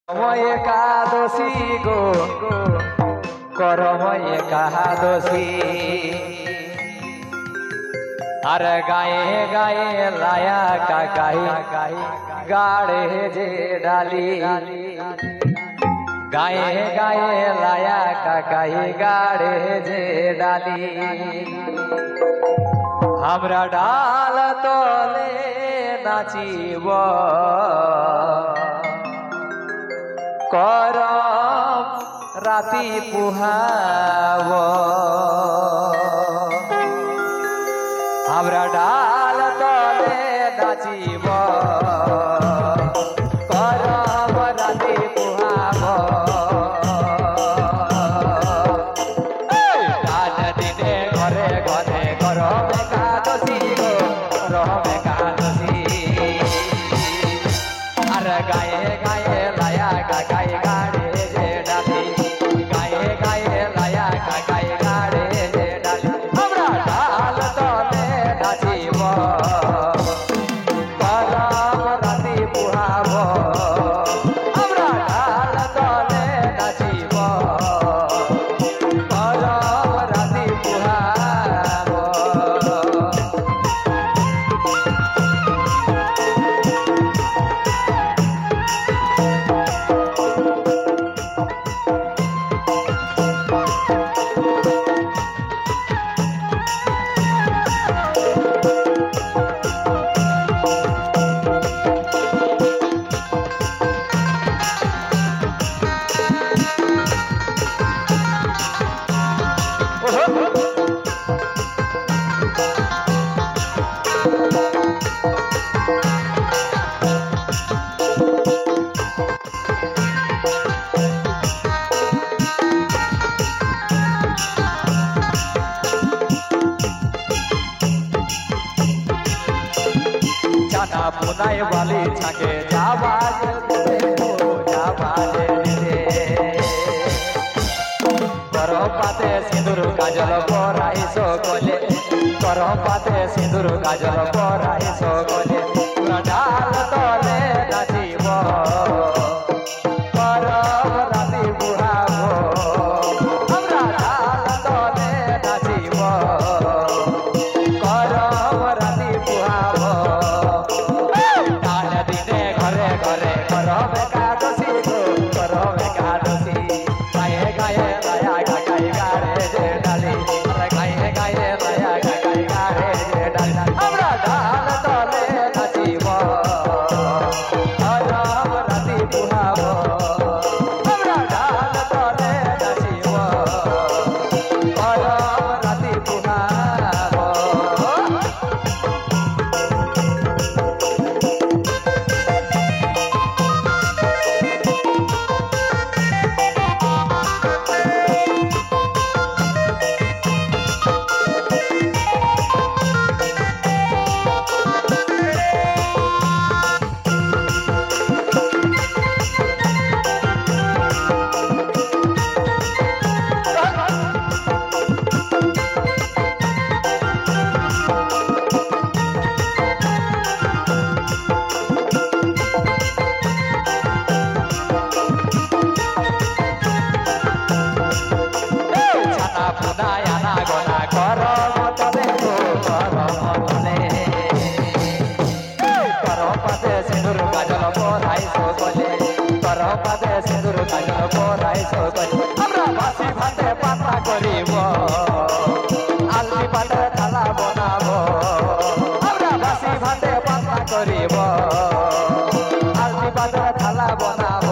করম একাদশী গো করম একাদশী আর গায়ে গায়ে লায়া কাকাই গাড়ে যে ডালি গায়ে গায়ে লায়া কাকাই গাড়ে যে ডালি हमरा डाल तले नाचिब करम राति पुहाब हमरा डाल तले नाचिब करम राति पुहाब डाल दिने घरे घरे करम एकादशी गो करम एकादशी আর গায়ে গায়ে লায়া কাকাই গাড়ে যে ডালি গায়ে গায়ে লায়া কাকাই গাড়ে যে ডালি আমরা ডাল তলে নাচিব করম রাতি পুহাব আমরা ডাল তলে নাচিব করম রাতি পুহাব जाना पुनाई वाली छाके जाबाज करम पाते सिंदूर काजल पराई सकले करम पाते सिंदूर काजल पराई सकले डाल तले नाचिब करम राति पुहाब हमरा डाल तले नाचिब करम राति पुहाब डाल दिने घरे घरे करम एकादशी गो करम एकादशी गाये गाये लाया काकाई गाड़े जे डाली गाये गाये लाया काकाई गाड़े जे डाली हमरा डाल तले नाचिब करम राति पुहाब हमरा डाल तले नाचिब करम राति पुहाब पुनायाना गना करम तले करम तले करम पाते सिंदूर काजल पराई सकले करम पाते सिंदूर काजल पराई सकले हमरा बासी भाते पाता करिब आलती पाते थाला बनाब हमरा बासी भाते पाता करिब आलती पाते थाला बनाब